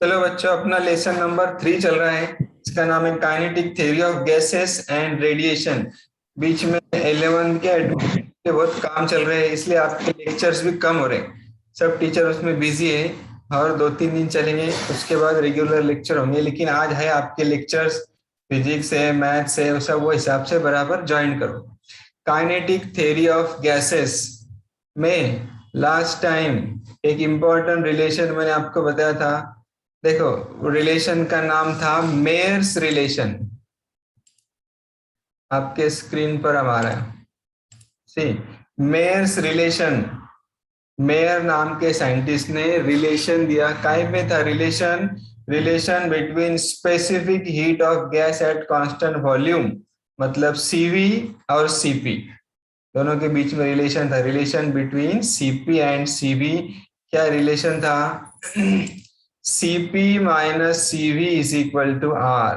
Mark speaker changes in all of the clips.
Speaker 1: चलो बच्चों, अपना लेसन नंबर 3 चल रहा है। इसका नाम है kinetic theory of gases and radiation. बीच में 11 के बहुत काम चल रहे हैं, इसलिए आपके लेक्चर्स भी कम हो रहे हैं। सब टीचर उसमें बिजी है और 2-3 दिन चलेंगे, उसके बाद रेगुलर लेक्चर होंगे। लेकिन आज है आपके लेक्चर्स, फिजिक्स है, मैथ्स है, वो सब वो हिसाब से बराबर ज्वाइन करो। काइनेटिक थ्योरी ऑफ गैसेस में लास्ट टाइम एक इम्पोर्टेंट रिलेशन मैंने आपको बताया था। देखो, रिलेशन का नाम था मेयर्स रिलेशन। आपके स्क्रीन पर हमारा सी मेयर्स रिलेशन। मेयर नाम के साइंटिस्ट ने रिलेशन दिया। काय में था relation? Relation between specific heat of gas at constant volume, मतलब सीवी और सीपी, दोनों के बीच में रिलेशन था। Relation between CP and CV. क्या रिलेशन था? Cp minus Cv is equal to R.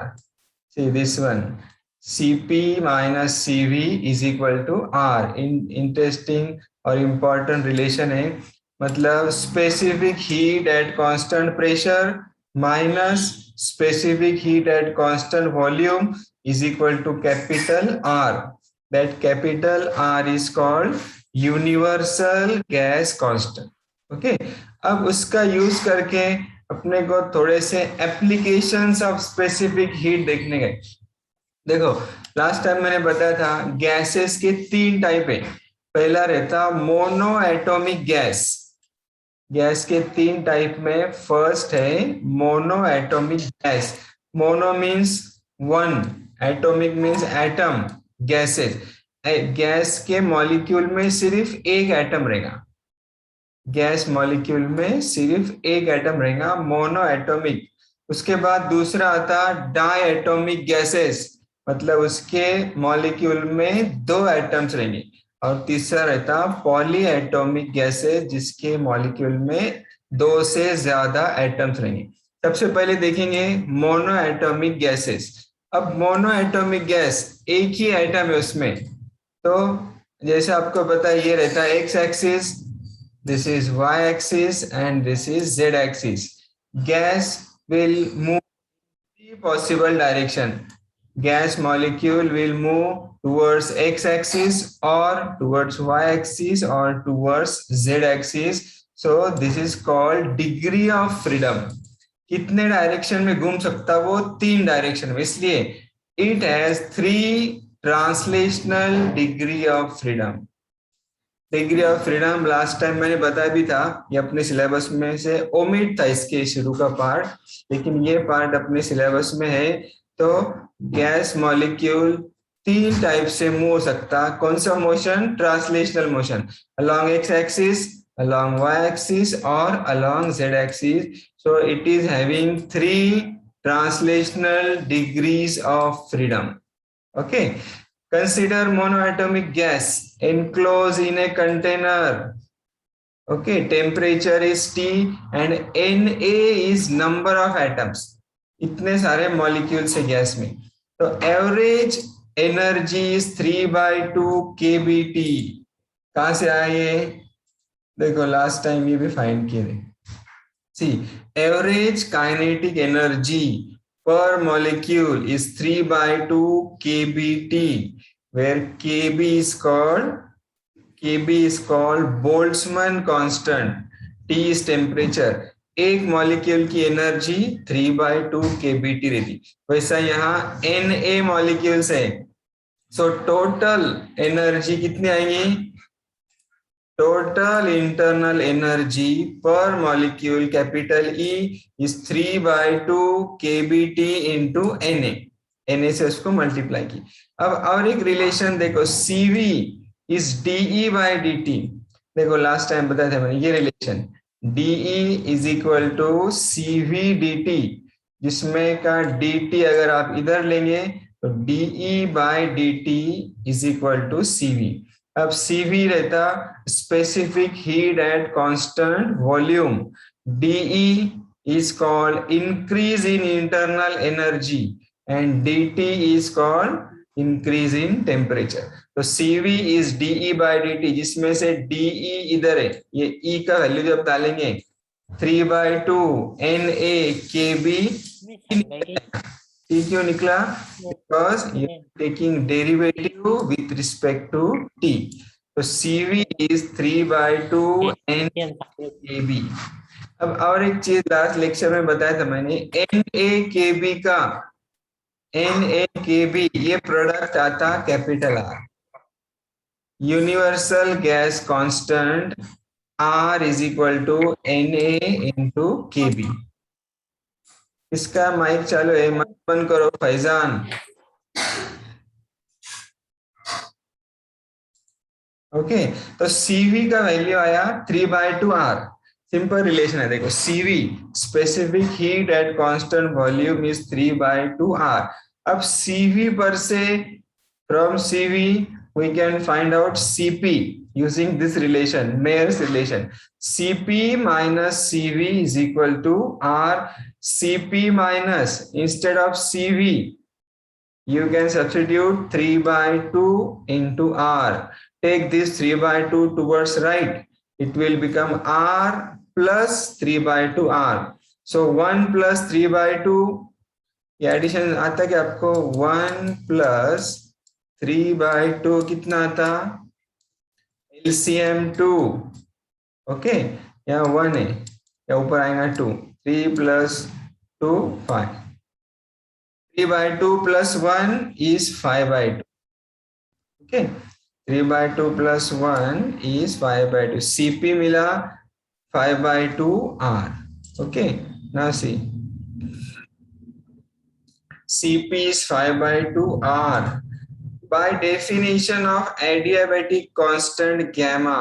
Speaker 1: See this one. Cp minus Cv is equal to R. Interesting और important relation है। मतलब specific heat at constant pressure minus specific heat at constant volume is equal to capital R. That capital R is called universal gas constant. Okay. अब उसका use करके अपने को थोड़े से एप्लीकेशंस ऑफ स्पेसिफिक हीट देखने गए। देखो, लास्ट टाइम मैंने बताया था गैसेस के 3 टाइप है। पहला रहता मोनो एटॉमिक गैस। गैस के 3 टाइप में फर्स्ट है mono atomic gas. Mono means 1, atomic means atom. Gases, gas के मॉलिक्यूल में सिर्फ एक एटम रहेगा। गैस मॉलिक्यूल में सिर्फ एक एटम रहेगा, मोनो एटॉमिक। उसके बाद दूसरा आता डाई एटॉमिक गैसेस, मतलब उसके मॉलिक्यूल में 2 एटम्स रहेंगे। और तीसरा रहता पॉली एटॉमिक गैसेस, जिसके मॉलिक्यूल में 2 से ज्यादा एटम्स रहेंगे। सबसे पहले देखेंगे मोनो एटॉमिक गैसेस। अब मोनो एटॉमिक गैस एक ही एटम है उसमें, तो जैसे आपको पता है ये रहता है x axis, this is y axis and this is z axis. Gas will move in 3 possible direction. Gas molecule will move towards x axis or towards y axis or towards z axis. So this is called degree of freedom. कितने direction में घूम सकता वो? 3 direction में, इसलिए it has 3 translational degree of freedom. Degree of freedom last time मैंने बताया भी था, ये अपने सिलेबस में से ओमिट था इसके शुरू का पार्ट, लेकिन ये पार्ट अपने सिलेबस में है। तो गैस मॉलिक्यूल 3 टाइप से मूव हो सकता। कौन सा motion? Translational motion, along X axis, along Y axis और along Z axis. So it is having 3 translational degrees of freedom. Okay, consider monoatomic gas enclosed in a container. Okay, temperature is T and Na is number of atoms. इतने सारे molecules है gas में, तो average energy is 3/2 kBT। कहां से आया ये? देखो, लास्ट टाइम ये भी फाइंड किए थे। See, average kinetic energy per molecule is 3/2 kBT, where Kb is called Boltzmann constant. T is temperature. एक मॉलिक्यूल की एनर्जी 3/2 kBT रहती। वैसा यहाँ Na मॉलिक्यूल्स है, सो टोटल एनर्जी कितनी आएंगी? Total internal energy per molecule capital E is 3/2 kBT into Na. Na से उसको मल्टीप्लाई की। अब और एक रिलेशन देखो, Cv is dE/dt। देखो, लास्ट टाइम बताया था मैंने ये relation, dE is equal to Cv dt, जिसमें का dt अगर आप इधर लेंगे तो dE/dt is equal to Cv। अब Cv रहता specific heat at constant volume. dE is called increase in internal energy and dt is called increase in temperature. तो Cv is dE/dt, जिसमें से dE इधर है, ये E का वैल्यू जब डालेंगे 3/2 NaKb T क्यों निकला? Because you are taking derivative with respect to T. तो Cv is 3/2 NaKb. अब और एक चीज लास्ट लेक्चर में बताया था मैंने, NaKb का NaKb ये प्रोडक्ट आता capital R, universal gas constant R is equal to Na into Kb। इसका माइक चालू है, माइक बंद करो फैजान। ओके, तो Cv का वैल्यू आया 3/2 R। सिंपल रिलेशन है, देखो Cv specific heat at constant volume is 3/2 R। अब Cv पर से from Cv we can find out Cp using this relation, Mayer's relation. Cp minus Cv is equal to R. Cp minus, instead of Cv you can substitute 3/2 into R. Take this 3/2 towards right, it will become R plus 3/2 R. So 1 plus 3/2, ये addition आता है कि आपको 1 plus 3/2 कितना आता? LCM 2। Okay, यहाँ 1 है, या ऊपर आएगा 2। 3 plus 2 5। 3/2 plus 1 is 5/2। Okay, 3/2 plus 1 is 5/2। Cp मिला 5/2 R। Okay, now see, Cp is 5/2 R by definition of adiabatic constant gamma।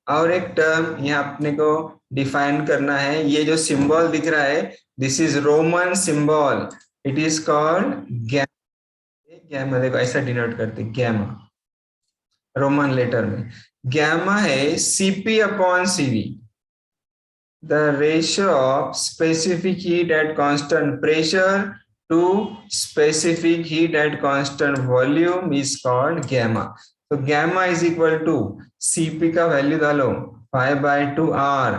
Speaker 1: और एक टर्म यहाँ अपने को डिफाइन करना है, ये जो सिंबल दिख रहा है this is Roman symbol, it is called gamma. Gamma देखो ऐसा डिनोट करते गैमा, रोमन लेटर में गैमा है Cp upon Cv, the ratio of specific heat at constant pressure to specific heat at constant volume is called gamma। तो gamma is equal to Cp का value डालो 5/2 R,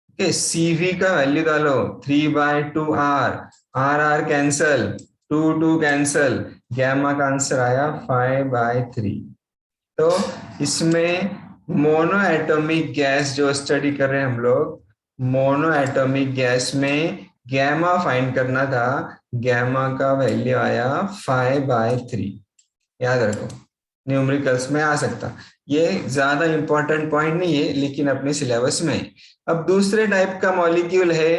Speaker 1: okay, Cv का value डालो 3/2 R, R cancel, 2 cancel, gamma का answer आया 5/3। तो इसमें mono atomic gas जो स्टडी कर रहे हैं हम लोग, मोनो एटॉमिक गैस में गैमा फाइंड करना था, गैमा का वैल्यू आया 5/3। याद रखो, न्यूमेरिकल्स में आ सकता, ये ज्यादा इंपॉर्टेंट पॉइंट नहीं है लेकिन अपने सिलेबस में। अब दूसरे टाइप का मॉलिक्यूल है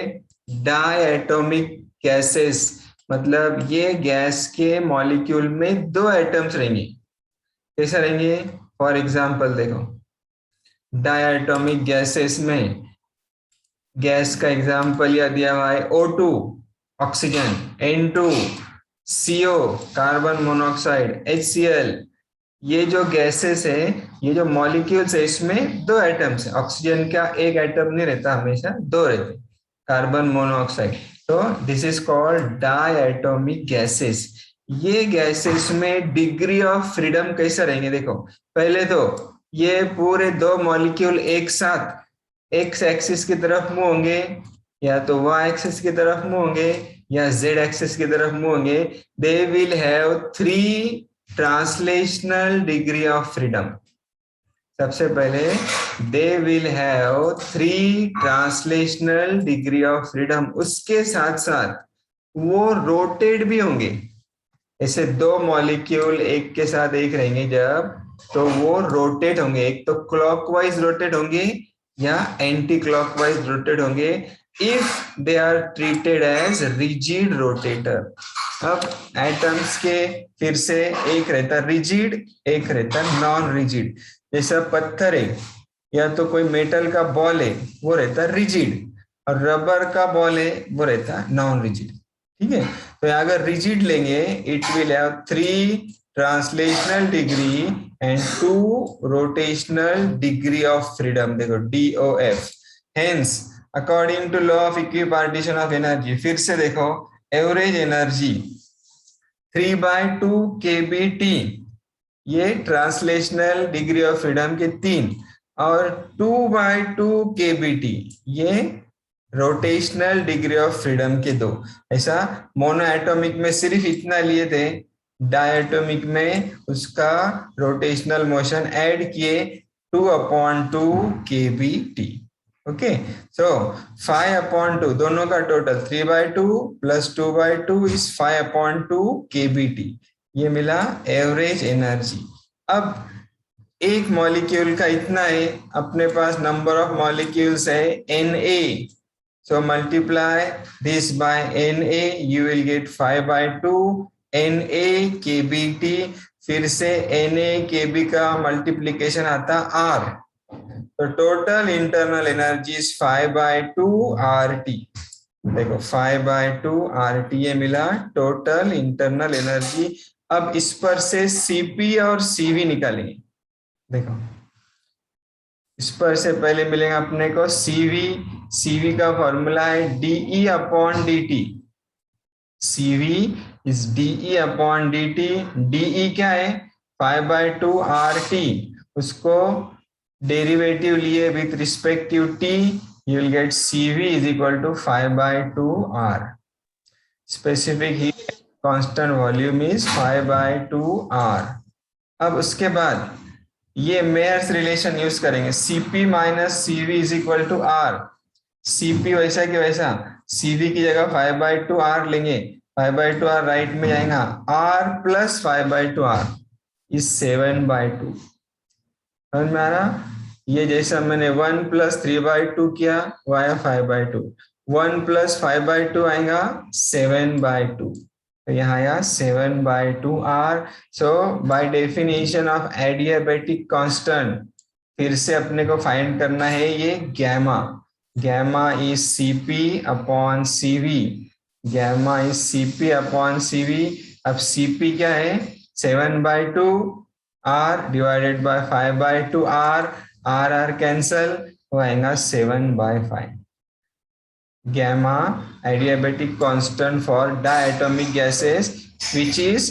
Speaker 1: डायएटॉमिक गैसेस, मतलब ये गैस के मॉलिक्यूल में 2 एटम्स रहेंगे। कैसा रहेंगे? फॉर एग्जांपल देखो, डायएटॉमिक गैसेस में गैस का एग्जांपल यह दिया हुआ है O2 oxygen, N2 CO carbon monoxide, HCl। ये जो गैसेस है, ये जो मॉलिक्यूल्स है, इसमें 2 एटम्स है। ऑक्सीजन का एक एटम नहीं रहता, हमेशा 2 रहते, कार्बन मोनोऑक्साइड। तो दिस इज कॉल्ड डायएटॉमिक गैसेस। ये गैसेस में डिग्री ऑफ फ्रीडम कैसा रहेंगे? देखो पहले तो ये पूरे 2 मॉलिक्यूल एक साथ एक्स एक्सिस की तरफ मूव होंगे, या तो वाई एक्सिस की तरफ मूव होंगे, या जेड एक्सिस की तरफ मूव होंगे। They will have 3 translational degree of freedom. सबसे पहले they will have 3 translational degree of freedom. उसके साथ साथ वो रोटेट भी होंगे। ऐसे 2 मॉलिक्यूल एक के साथ एक रहेंगे जब, तो वो रोटेट होंगे, एक तो क्लॉकवाइज रोटेट होंगे या एंटी क्लॉकवाइज रोटेट होंगे if they are treated as rigid rotator. अब एटम्स के फिर से एक रहता रिजिड, एक रहता नॉन रिजिड। जैसा पत्थर है या तो कोई मेटल का बॉल है, वो रहता रिजिड, और रबर का बॉल है वो रहता नॉन रिजिड। ठीक है, तो अगर रिजिड लेंगे it will have 3 translational degree and 2 rotational degree of freedom. देखो DOF। Hence according to law of equipartition of energy, फिर से देखो एवरेज एनर्जी 3/2 kBT, ये ट्रांसलेशनल डिग्री ऑफ फ्रीडम के 3, और 2/2 kBT ये रोटेशनल डिग्री ऑफ फ्रीडम के दो। ऐसा मोनो एटॉमिक में सिर्फ इतना लिए थे, डायटोमिक में उसका रोटेशनल मोशन ऐड किए 2/2 kBt। ओके, सो 5/2 दोनों का टोटल 3/2 प्लस 2/2 इज 5/2 kBt। ये मिला एवरेज एनर्जी। अब एक मॉलिक्यूल का इतना है, अपने पास नंबर ऑफ मॉलिक्यूल्स है Na, so multiply this by Na, you will get 5/2 Na kBt। फिर से Na kB का मल्टीप्लीकेशन आता R, तो total internal energy is 5/2 RT। देखो 5/2 RT ये मिला टोटल इंटरनल एनर्जी। अब इस पर से Cp और Cv निकालेंगे। देखो इस पर से पहले मिलेगा अपने को Cv का फॉर्मूला है dE/dt। Cv is dE/dt। dE क्या है? 5/2 RT। उसको डेरिवेटिव लिए with respective t, you will get Cv is equal to 5/2 R। Specific heat constant volume is 5/2 R। अब उसके बाद ये मेयर्स रिलेशन यूज करेंगे, Cp minus Cv is equal to R। Cp वैसा कि वैसा, Cv की जगह 5/2 R लेंगे, 5/2 R राइट में जाएगा, R प्लस 5/2 R इज 7/2। समझ में आ रहा? ये जैसा मैंने 1 प्लस 3/2 किया वो आया 5/2, 1 प्लस 5/2 आएगा 7/2, तो यहाँ आया 7/2 R। So by definition of adiabatic constant फिर से अपने को फाइंड करना है ये gamma. Gamma is Cp/Cv, gamma is Cp/Cv। अब Cp क्या है? 7/2 R divided by 5/2 R, R cancel हो आएगा 7/5। Gamma adiabatic constant for diatomic gases which is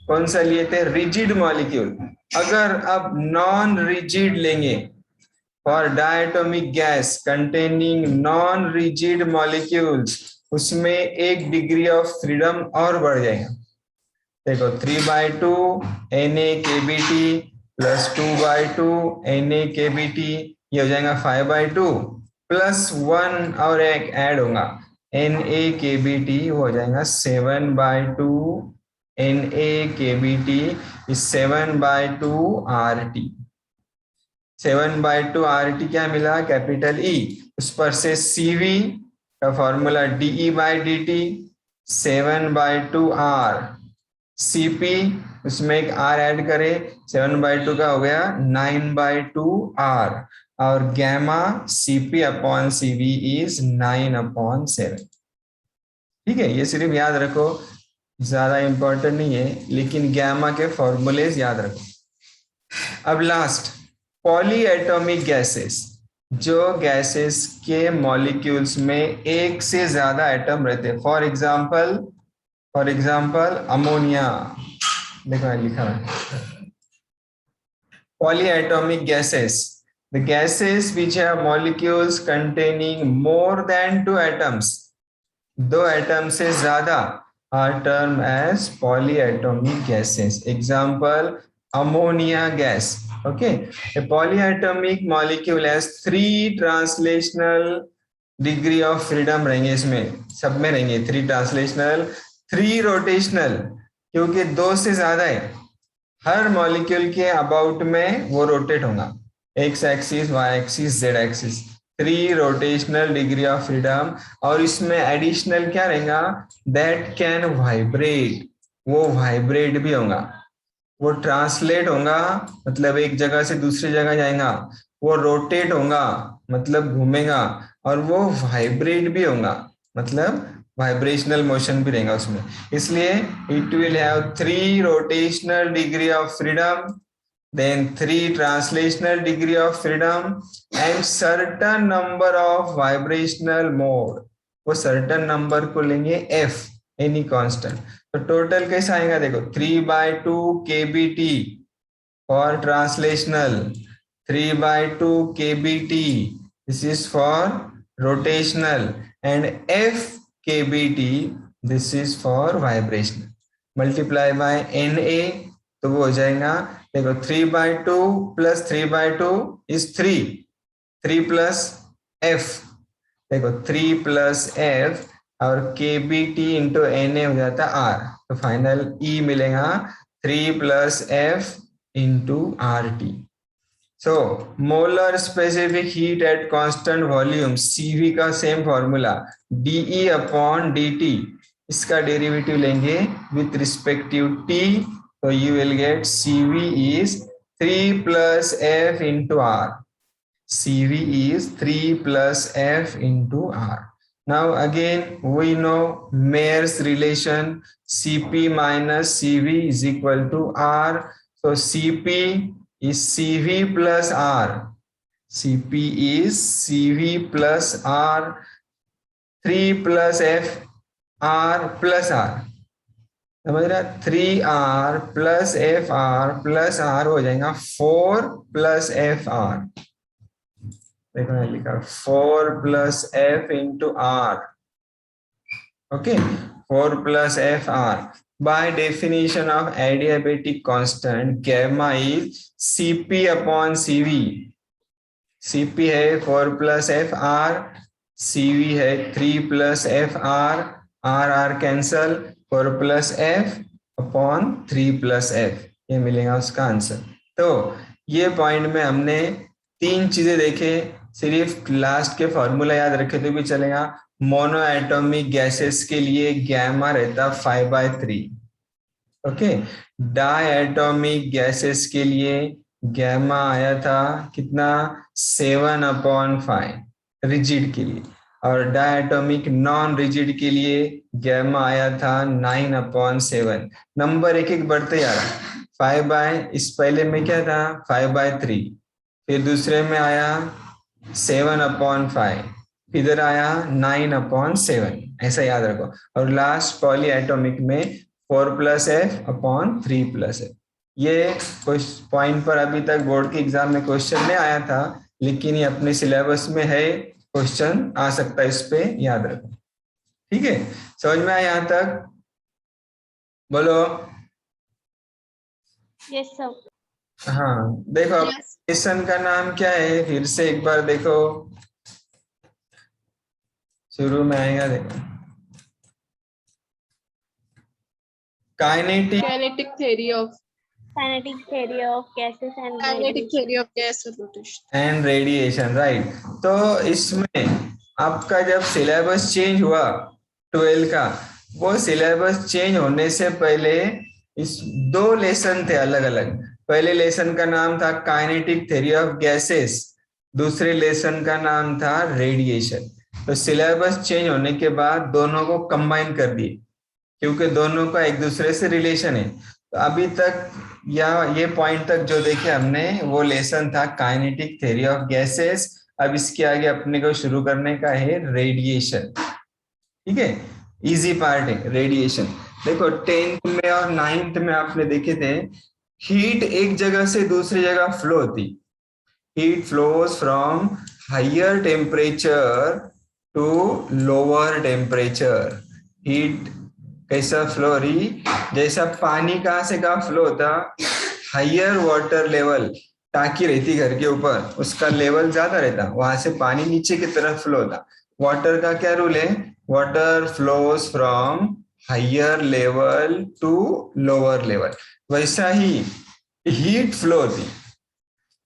Speaker 1: कौन सा लिए थे? Rigid molecule. अगर अब नॉन रिजिड लेंगे for diatomic gas containing non rigid molecules, उसमें 1 डिग्री ऑफ फ्रीडम और बढ़ जाएगा। देखो 3/2 Na kBt plus 2/2 Na kBt, ये हो जाएगा 5/2 प्लस 1 और एक ऐड होगा Na kBt, हो जाएगा 7/2 Na kBt is 7/2 RT। 7/2 RT क्या मिला? Capital E। उस पर से Cv का फॉर्मूला dE/dt 7/2 R। Cp उसमें एक R ऐड करे, 7/2 का हो गया 9/2 R, और गैमा Cp/Cv इज 9/7। ठीक है, ये सिर्फ याद रखो, ज्यादा इंपॉर्टेंट नहीं है, लेकिन गैमा के फॉर्मूलेज याद रखो। अब लास्ट पॉलीएटॉमिक गैसेस, जो गैसेस के मॉलिक्यूल्स में एक से ज्यादा एटम रहते हैं। फॉर एग्जाम्पल अमोनिया, देखो लिखा है polyatomic gases, the gases which have molecules containing more than 2 atoms, 2 atom से ज्यादा are term as polyatomic gases. Example ammonia gas. Okay, a polyatomic molecule has 3 translational degree of freedom रहेंगे, इसमें सब में रहेंगे 3 ट्रांसलेशनल, 3 रोटेशनल, क्योंकि 2 से ज्यादा है। हर मॉलिक्यूल के अबाउट में वो रोटेट होगा, x axis, y axis, z axis, 3 rotational degree of freedom. और इसमें एडिशनल क्या रहेगा? दैट कैन वाइब्रेट, वो वाइब्रेट भी होगा, वो ट्रांसलेट होगा मतलब एक जगह से दूसरी जगह जाएगा, वो रोटेट होगा मतलब घूमेगा, और वो वाइब्रेट भी होगा मतलब वाइब्रेशनल मोशन भी रहेगा उसमें। इसलिए it will have 3 rotational degree of freedom, then 3 translational degree of freedom and certain number of vibrational mode। वो certain number को लेंगे f, any constant। तो टोटल कैसा आएगा? देखो 3/2 kBt for translational, 3/2 kBt, this is for rotational, and F kBT, this is for vibrational. Multiply by Na, तो वो हो जाएगा, देखो 3/2 plus 3/2 is 3 plus F, देखो 3 plus F और kBT into Na हो जाता है R, तो फाइनल E मिलेगा 3 plus F into RT. So molar specific heat at constant volume, CV का same formula dE upon dt, इसका डेरिवेटिव लेंगे विथ रिस्पेक्टिव T, तो you will get CV is 3 plus F into R. CV is 3 plus F into R. Now again we know Mayer's relation, Cp minus Cv is equal to R. So Cp is Cv plus R. Cp is Cv plus R. 3 plus F R plus R. समझ रहा, 3R plus FR plus R हो जाएगा 4 plus FR. देखो मैं लिखा 4 plus F into R. Okay, 4 plus FR. By definition of adiabatic constant, gamma is Cp upon Cv. Cp है 4 plus FR, Cv है 3 plus FR, R cancel, 4 plus F upon 3 plus F, ये मिलेगा उसका answer. तो ये point में हमने 3 चीजें देखे, सिर्फ लास्ट के फॉर्मूला याद रखे तो भी चलेगा। मोनो एटॉमिक गैसेस के लिए गैमा रहता 5/3, ओके। डाई एटॉमिक गैसेस के लिए गैमा आया था कितना, 7/5 रिजिड के लिए, और डायटोमिक नॉन रिजिड के लिए गैमा आया था 9/7। नंबर एक एक बढ़ते जा रहा, इस पहले में क्या था 5/3, फिर दूसरे में आया 7/5, इधर आया 9/7, ऐसा याद रखो। और लास्ट पॉली एटॉमिक में 4 plus F upon 3 plus F। ये कुछ पॉइंट पर अभी तक बोर्ड के एग्जाम में क्वेश्चन नहीं आया था, लेकिन ये अपने सिलेबस में है, क्वेश्चन आ सकता है, इस पे याद रखो, ठीक है। समझ में आया यहाँ तक, बोलो।
Speaker 2: Yes sir.
Speaker 1: हाँ देखो, एप्लीकेशन का नाम क्या है, फिर से एक बार देखो, शुरू में आएगा, देखो
Speaker 3: kinetic theory of
Speaker 2: gases and
Speaker 3: kinetic theory of gas rotation
Speaker 1: and radiation, right. तो इसमें आपका जब सिलेबस चेंज हुआ 12 का, वो सिलेबस चेंज होने से पहले इस 2 लेसन थे अलग अलग। पहले लेसन का नाम था काइनेटिक थ्योरी ऑफ गैसेस, दूसरे लेसन का नाम था रेडिएशन। तो सिलेबस चेंज होने के बाद दोनों को कंबाइन कर दिए, क्योंकि दोनों का एक दूसरे से रिलेशन है। तो अभी तक या ये पॉइंट तक जो देखे हमने, वो लेसन था काइनेटिक थ्योरी ऑफ गैसेस। अब इसके आगे अपने को शुरू करने का है रेडिएशन, ठीक है। इजी पार्ट है रेडिएशन। देखो 10th में और 9th में आपने देखे थे, हीट एक जगह से दूसरी जगह फ्लो होती, heat flows from higher temperature to lower temperature. Heat कैसा फ्लो हो रही, जैसा पानी कहाँ से कहाँ फ्लो होता, हायर वाटर लेवल, टाकी रहती घर के ऊपर, उसका लेवल ज्यादा रहता, वहां से पानी नीचे की तरफ फ्लो होता। वाटर का क्या रूल है, water flows from higher level to lower level. वैसा ही हीट फ्लो होती,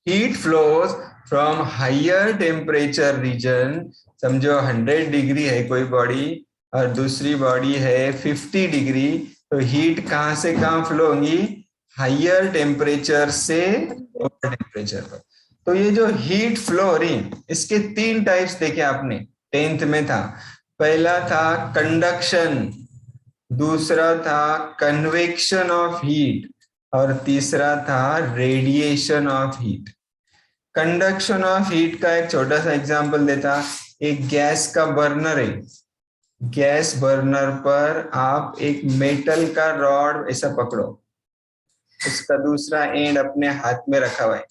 Speaker 1: heat flows from higher temperature region. समझो 100 डिग्री है कोई बॉडी और दूसरी बॉडी है 50 डिग्री, तो हीट कहां से कहां फ्लो होगी, हायर टेम्परेचर से लोअर टेम्परेचर पर। तो ये जो हीट फ्लो हो रही, इसके 3 टाइप्स देखे आपने, 10th में था। पहला था कंडक्शन, दूसरा था कन्वेक्शन ऑफ हीट, और तीसरा था radiation of heat. Conduction of heat का एक छोटा सा एग्जांपल देता, एक गैस का बर्नर है, गैस बर्नर पर आप एक मेटल का रॉड ऐसा पकड़ो, उसका दूसरा एंड अपने हाथ में रखा हुआ है,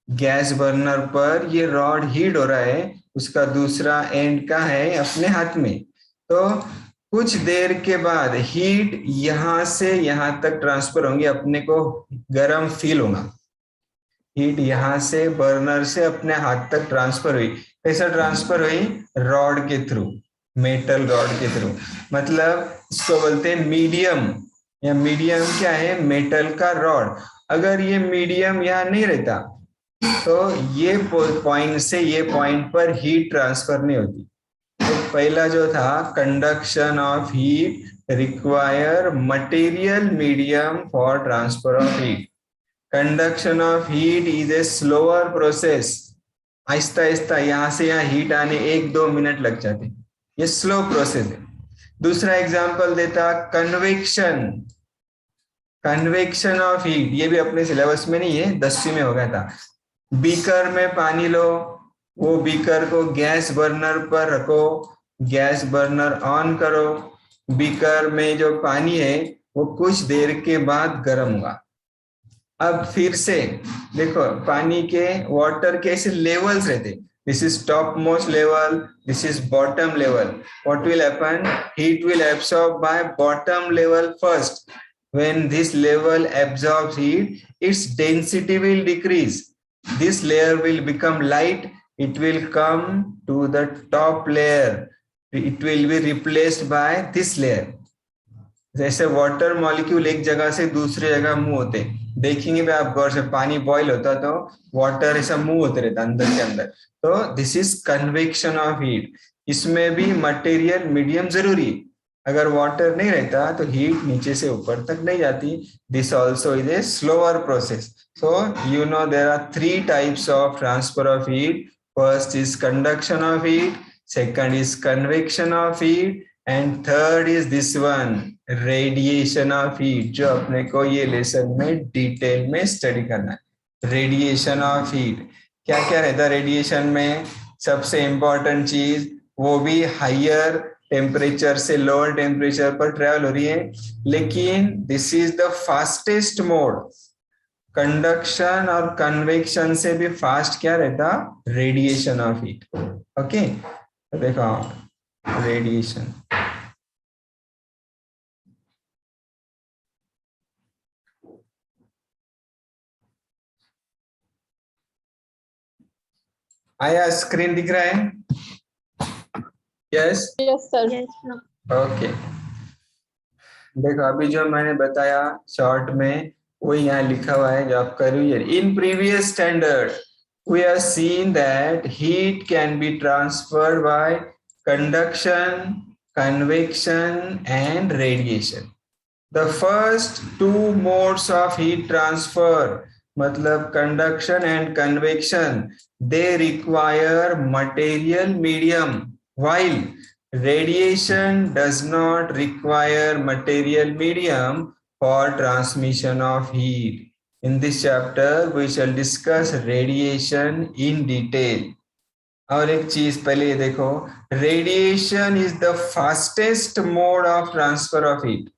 Speaker 1: गैस बर्नर पर ये रॉड हीट हो रहा है, उसका दूसरा एंड का है अपने हाथ में। तो कुछ देर के बाद हीट यहां से यहां तक ट्रांसफर होंगी, अपने को गर्म फील होगा। हीट यहां से बर्नर से अपने हाथ तक ट्रांसफर हुई। कैसा ट्रांसफर हुई? रॉड के थ्रू, मेटल रॉड के थ्रू। मतलब इसको बोलते हैं मीडियम, या मीडियम क्या है? मेटल का रॉड। अगर ये मीडियम यहाँ नहीं रहता तो ये पॉइंट से ये पॉइंट पर हीट ट्रांसफर नहीं होती। तो पहला जो था, conduction of heat require material medium for transfer of heat. Conduction of heat is a slower process. Aahista Aahista यहां से यहाँ हीट आने 1-2 मिनट लग जाते, ये स्लो प्रोसेस है। दूसरा एग्जांपल देता, कन्वेक्शन। कन्वेक्शन ऑफ हीट, ये भी अपने सिलेबस में नहीं है, 10वीं में हो गया था। बीकर में पानी लो, वो बीकर को गैस बर्नर पर रखो, गैस बर्नर ऑन करो, बीकर में जो पानी है वो कुछ देर के बाद गर्म होगा। अब फिर से देखो, पानी के, वाटर के ऐसे लेवल्स रहते, this is top most level, this is bottom level. What will happen? Heat will absorb by bottom level first. when this level absorbs heat, its density will decrease. This layer will become light, it will come to the top layer, it will be replaced by this layer. जैसे water molecule एक जगह से दूसरी जगह move होते, देखेंगे भी आप गौर से, पानी बॉईल होता तो वाटर ऐसा मूव होते रहता अंदर के अंदर। तो this is convection of heat. इसमें भी मटेरियल मीडियम जरूरी, अगर वाटर नहीं रहता तो हीट नीचे से ऊपर तक नहीं जाती। This also is a slower process. So you know there are 3 types of transfer of heat. First is conduction of heat, second is convection of heat, and third is this one, radiation of heat, जो अपने को ये lesson में detail में study करना है। Radiation of heat क्या क्या रहता है रेडिएशन में? सबसे इंपॉर्टेंट चीज, वो भी हायर टेम्परेचर से लोअर टेम्परेचर पर ट्रेवल हो रही है, लेकिन this is the fastest mode. Conduction और कन्वेक्शन से भी फास्ट क्या रहता? Radiation of heat. ओके, देखो रेडिएशन, आया स्क्रीन दिख रहा है? Yes
Speaker 3: Yes, sir.
Speaker 2: Yes, sir.
Speaker 1: Okay. देखो अभी जो मैंने बताया शॉर्ट में, वो यहाँ लिखा हुआ है, जो आपका revision. In previous standard we have seen that heat can be transferred by conduction, convection and radiation. The first 2 modes of heat transfer, मतलब conduction and convection, they require material medium, while radiation does not require material medium for transmission of heat. In this chapter, we shall discuss radiation in detail. और एक चीज पहले ये देखो, radiation is the fastest mode of transfer of heat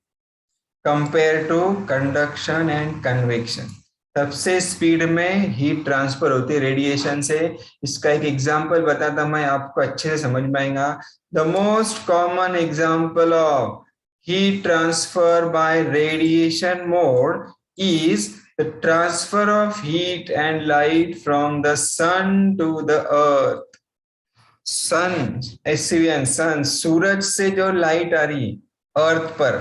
Speaker 1: compared to conduction and convection. सबसे speed में heat transfer होती है रेडिएशन से। इसका एक एग्जांपल बताता मैं, आपको अच्छे से समझ में आएगा। The most common example of heat transfer by radiation mode is the transfer of heat and light from the sun to the earth. sun, SCVN, sun, सूरज से जो लाइट आ रही अर्थ पर,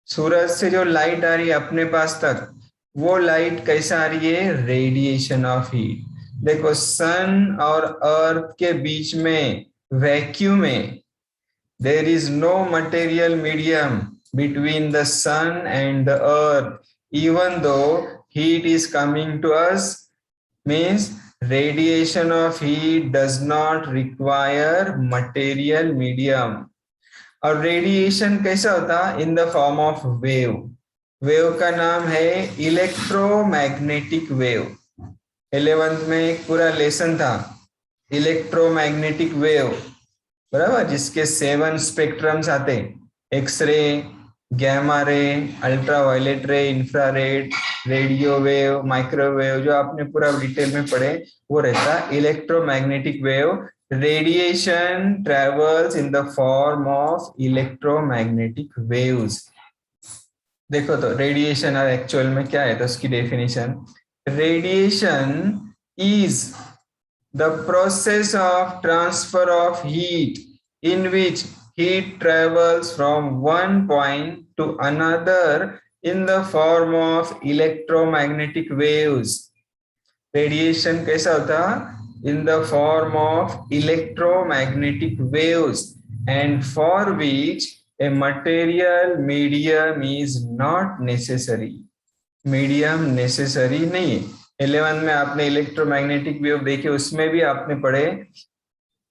Speaker 1: सूरज से जो लाइट आ रही है अपने पास तक, वो लाइट कैसा आ रही है? Radiation of heat. देखो सन और अर्थ के बीच में वैक्यूम है, there is no material medium between the sun and the earth, even though heat is coming to us, means radiation of heat does not require material medium. और radiation कैसा होता? In the form of wave. Wave का नाम है electromagnetic wave. 11th में एक पूरा lesson था इलेक्ट्रोमैग्नेटिक वेव, बराबर, जिसके 7 स्पेक्ट्रम्स आते, एक्सरे, गैमा रे, अल्ट्रावायलेट रे, इंफ्रारेड, रेडियो वेव, माइक्रोवेव, जो आपने पूरा डिटेल में पढ़े वो रहता है electromagnetic wave. Radiation travels in the form of electromagnetic waves. देखो तो रेडिएशन और एक्चुअल में क्या है, तो उसकी definition, radiation is the process of transfer of heat in which heat travels from one point to another in the form of electromagnetic waves. Radiation कैसा होता, in the form of electromagnetic waves, and for which a material medium is not necessary. Medium necessary नहीं है। 11 में आपने electromagnetic wave देखे, उसमें भी आपने पढ़े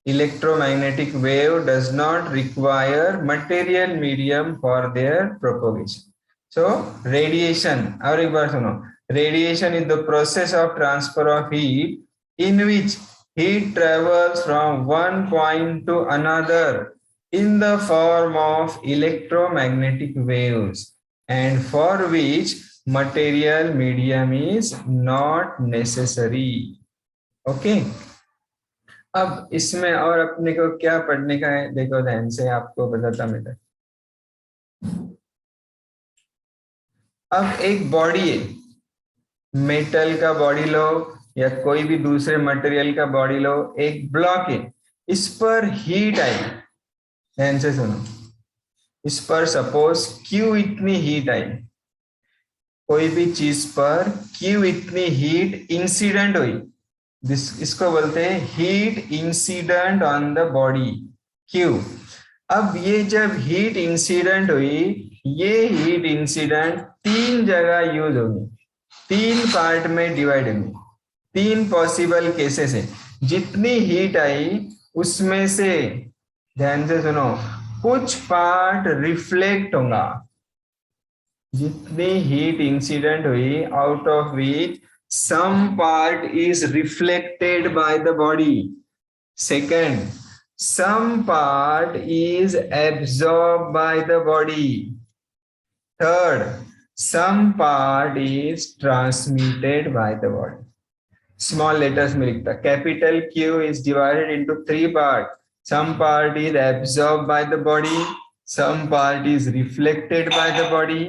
Speaker 1: electromagnetic wave does not require material medium for their propagation. So radiation, और एक बार सुनो, radiation is the process of transfer of heat in which heat travels from one point two another in the form of electromagnetic waves, and for which material medium is not necessary. Okay. अब इसमें और अपने को क्या पढ़ने का है, देखो ध्यान से, आपको बताता मैं। अब एक बॉडी है, मेटल का बॉडी लो या कोई भी दूसरे मटेरियल का बॉडी लो, एक ब्लॉक है, इस पर हीट आई, ध्यान से सुनो, इस पर सपोज क्यू इतनी हीट आई, कोई भी चीज पर क्यू इतनी हीट इंसिडेंट हुई, इसको बोलते हैं heat incident on the body Q. अब ये जब हीट इंसिडेंट हुई, ये हीट इंसिडेंट तीन जगह यूज होगी, तीन पार्ट में डिवाइड होगी, तीन पॉसिबल केसेस है। जितनी हीट आई उसमें से, ध्यान से सुनो, कुछ पार्ट रिफ्लेक्ट होगा, जितनी हीट इंसिडेंट हुई out of which some part is reflected by the body. Second, some part is absorb by the body. Third, some part is transmitted by the body. Small letters में लिखता, capital Q is divided into three part, some part is absorbed by the body, some part is reflected by the body,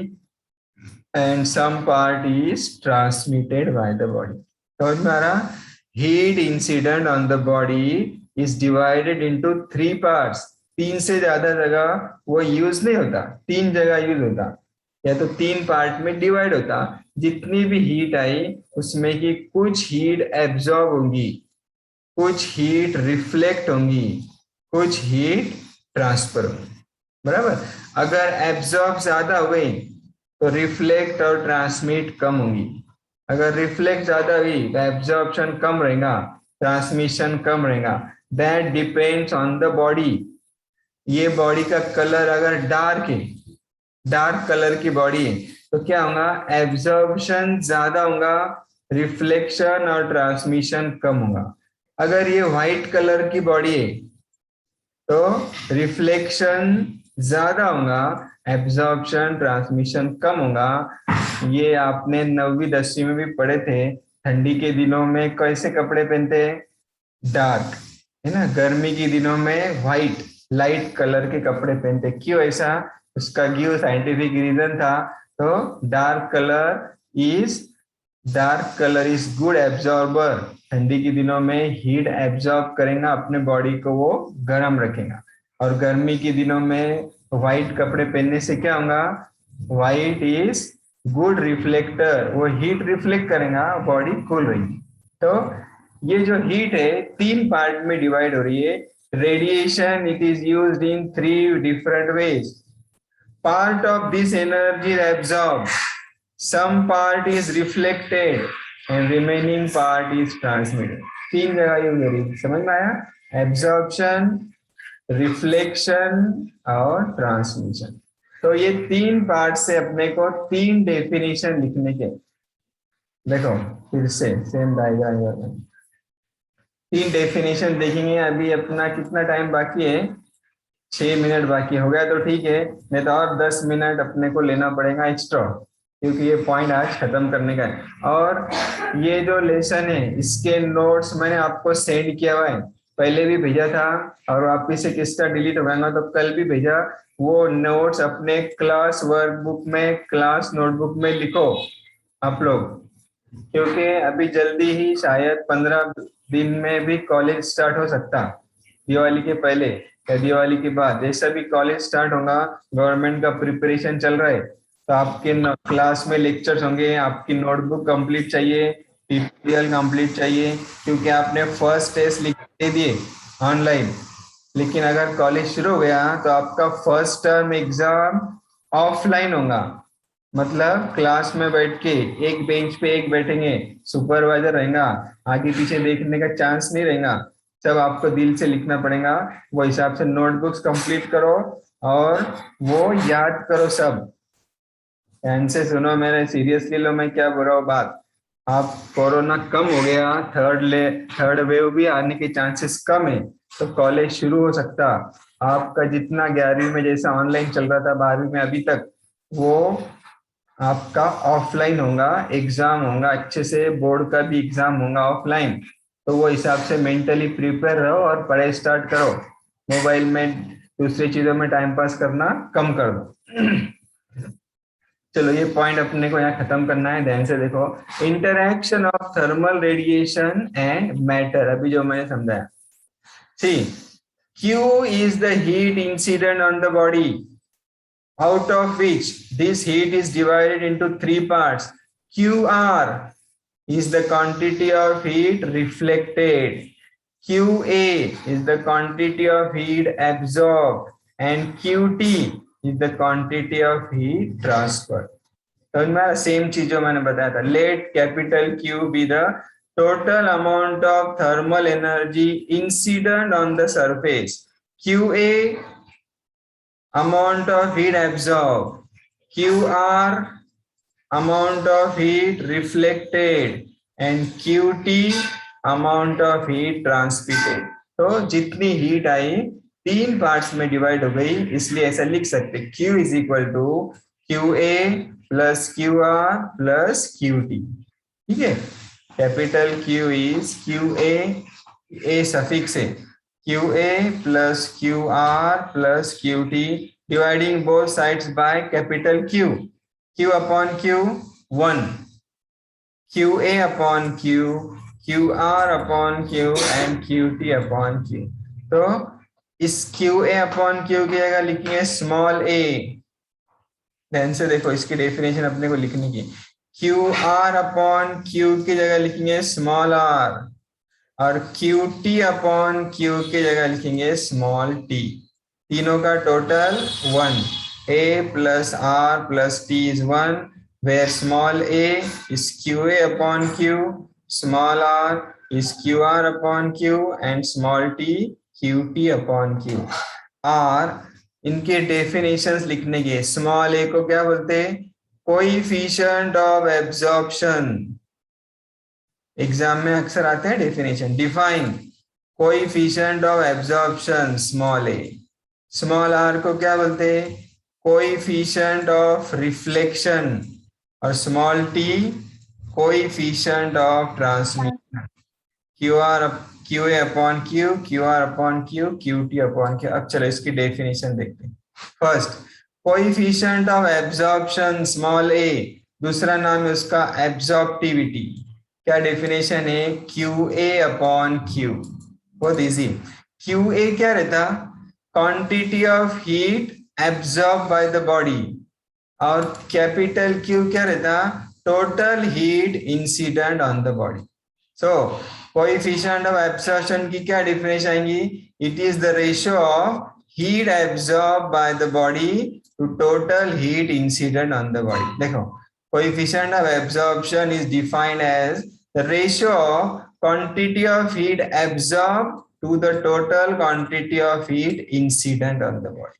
Speaker 1: and some part is transmitted by the body. समझ में आ रहा? Heat incident on the body is divided into three parts. तीन से ज्यादा जगह वो use नहीं होता, तीन जगह यूज होता, या तो तीन पार्ट में डिवाइड होता। जितनी भी हीट आई उसमें की कुछ हीट एब्जॉर्ब होंगी, कुछ हीट रिफ्लेक्ट होंगी, कुछ हीट ट्रांसफर होगी, बराबर। अगर एब्जॉर्ब ज्यादा हो गई तो रिफ्लेक्ट और ट्रांसमिट कम होंगी, अगर रिफ्लेक्ट ज्यादा हुई तो एब्जॉर्प्शन कम रहेगा, ट्रांसमिशन कम रहेगा। That depends on the body. ये बॉडी का कलर अगर डार्क है, डार्क कलर की बॉडी है, तो क्या होगा, एब्जॉर्प्शन ज्यादा होगा, रिफ्लेक्शन और ट्रांसमिशन कम होगा। अगर ये व्हाइट कलर की बॉडी है तो रिफ्लेक्शन ज्यादा होगा, एब्जॉर्प्शन ट्रांसमिशन कम होगा। ये आपने 9वीं 10वीं में भी पढ़े थे। ठंडी के दिनों में कैसे कपड़े पहनते हैं, डार्क, है ना। गर्मी के दिनों में व्हाइट लाइट कलर के कपड़े पहनते। क्यों ऐसा, उसका गिव साइंटिफिक रीजन था। तो dark colour is good absorber. ठंडी के दिनों में हीट एब्जॉर्ब करेगा, अपने बॉडी को वो गर्म रखेगा। और गर्मी के दिनों में व्हाइट कपड़े पहनने से क्या होगा, व्हाइट इज गुड रिफ्लेक्टर, वो हीट रिफ्लेक्ट करेगा, बॉडी कूल रहेगी। तो ये जो हीट है तीन पार्ट में डिवाइड हो रही है। Radiation, it is used in three different ways. Part of this energy is absorb, some part is reflected and remaining part is transmitted. तीन जगह यूज हो रही, समझ में आया? एब्जॉर्प्शन, रिफ्लेक्शन और ट्रांसमिशन। तो ये तीन पार्ट से अपने को तीन डेफिनेशन लिखने के। देखो फिर से सेम डायग्राम, तीन डेफिनेशन देखेंगे। अभी अपना कितना टाइम बाकी है, 6 मिनट बाकी हो गया तो ठीक है, नहीं तो और 10 मिनट अपने को लेना पड़ेगा एक्स्ट्रा, क्योंकि ये पॉइंट आज खत्म करने का है। और ये जो लेसन है इसके नोट्स मैंने आपको सेंड किया हुआ है, पहले भी भेजा था और वापिस से किसका डिलीट हो गया तो कल भी भेजा। वो नोट्स अपने क्लास वर्कबुक में, क्लास नोटबुक में लिखो आप लोग, क्योंकि अभी जल्दी ही शायद 15 दिन में भी कॉलेज स्टार्ट हो सकता, दिवाली के पहले या दिवाली के बाद, जैसा भी कॉलेज स्टार्ट होगा गवर्नमेंट का प्रिपरेशन चल रहा है, तो आपके क्लास में लेक्चर्स होंगे, आपकी नोटबुक कंप्लीट चाहिए, ट्यूटोरियल कंप्लीट चाहिए, क्योंकि आपने फर्स्ट टेस्ट लिख दे दिए ऑनलाइन, लेकिन अगर कॉलेज शुरू हो गया तो आपका फर्स्ट टर्म एग्जाम ऑफलाइन होगा, मतलब क्लास में बैठ के एक बेंच पे एक बैठेंगे, सुपरवाइजर रहेगा, आगे पीछे देखने का चांस नहीं रहेगा, सब आपको दिल से लिखना पड़ेगा, वो हिसाब से नोटबुक्स कंप्लीट करो और वो याद करो सब। ध्यान से सुनो, मेरे सीरियसली लो, मैं क्या बोल रहा हूँ बात। आप कोरोना कम हो गया, थर्ड वेव भी आने के चांसेस कम है, तो कॉलेज शुरू हो सकता। आपका जितना 11वीं में जैसा ऑनलाइन चल रहा था 12वीं में अभी तक, वो आपका ऑफलाइन होगा, एग्जाम होगा अच्छे से, बोर्ड का भी एग्जाम होगा ऑफलाइन, तो वो हिसाब से मेंटली प्रिपेयर रहो और पढ़ाई स्टार्ट करो। मोबाइल में दूसरी चीजों में टाइम पास करना कम कर दो। चलो ये पॉइंट अपने को यहाँ खत्म करना है, ध्यान से देखो। Interaction of thermal radiation and matter, अभी जो मैंने समझाया, सी Q is the heat incident on the body, out of which this heat is divided into 3 parts. QR is the quantity of heat reflected, QA is the quantity of heat absorbed, and QT is the quantity of heat transferred. तो मैं same चीज जो मैंने बताया था, let capital Q be the total amount of thermal energy incident on the surface, QA amount of heat absorbed, QR amount of heat reflected, and QT amount of heat transmitted। तो जितनी heat आई 3 parts में divide हो गई, इसलिए ऐसा लिख सकते Q is equal to QA plus QR plus QT। ठीक है, capital Q is QA, A suffix है, QA plus QR plus QT, dividing both sides by capital Q, Q upon Q 1, QA upon Q, QR upon Q and QT upon Q। तो इस QA upon Q की जगह लिखेंगे small a, ध्यान से देखो इसकी डेफिनेशन अपने को लिखने की, QR upon Q की जगह लिखेंगे स्मॉल r, और QT अपॉन Q की जगह लिखेंगे स्मॉल t, तीनों का total 1, A plus R plus T is 1, where small a is QA upon Q, small r is QR upon Q and small t QT upon Q। R इनके definitions लिखने के, small a को क्या बोलते हैं, coefficient of absorption, exam में अक्सर आते हैं definition, define coefficient of absorption small a, small r को क्या बोलते हैं, कोएफिशिएंट ऑफ रिफ्लेक्शन, और small t coefficient of transmission, QA upon Q, QR upon Q, QT upon Q। अब चलो इसकी डेफिनेशन देखते हैं। First, coefficient of absorption small a, दूसरा नाम है उसका एब्जॉर्प्टिविटी, क्या डेफिनेशन है, QA अपॉन Q, बहुत इजी। QA क्या रहता, quantity of heat absorb by the body, और कैपिटल Q क्या रहता, total heat incident on the body. So coefficient of absorption की क्या डेफिनेशन आएंगी, it is the ratio of heat absorb by the body to total heat incident on the body. देखो, coefficient of absorption is defined as the ratio of quantity of heat absorbed to the total quantity of heat incident on the body।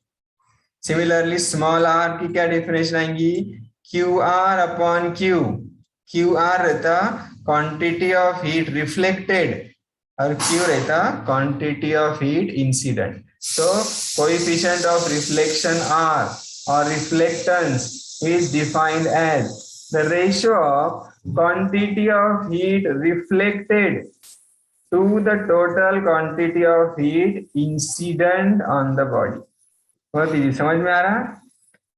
Speaker 1: Similarly, small r की क्या definition आएंगी, QR upon Q, QR रहता quantity of heat reflected और Q रहता quantity of heat incident। So coefficient of reflection R or reflectance is defined as the ratio of quantity of heat reflected to the total quantity of heat incident on the body. बहुत easy, समझ में आ रहा?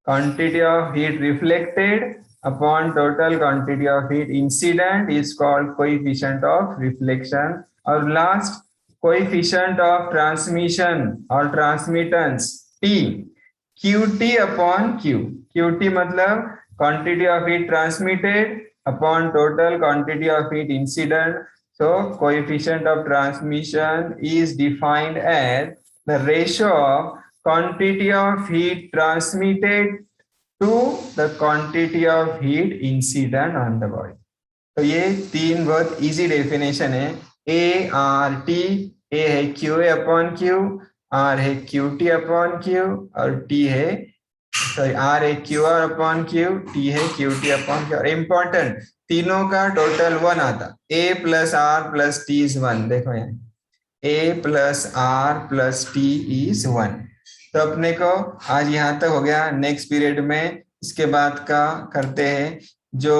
Speaker 1: Quantity of heat reflected upon total quantity of heat incident is called coefficient of reflection. और last, coefficient of transmission or transmittance T, QT upon Q. QT मतलब quantity of heat transmitted upon total quantity of heat incident. So coefficient of transmission is defined as the ratio of quantity of heat transmitted to the quantity of heat incident on the body. तो ये तीन बहुत easy definition है. A R T, A है Q A upon Q, R है Q T upon Q और T है sorry R है Q R upon Q, T है क्यू टी अपॉन क्यू. और इम्पोर्टेंट तीनों का टोटल 1 आता. A plus R plus T is 1. देखो यहाँ A plus R plus T is 1. तो अपने को आज यहाँ तक हो गया. नेक्स्ट पीरियड में इसके बाद का करते हैं जो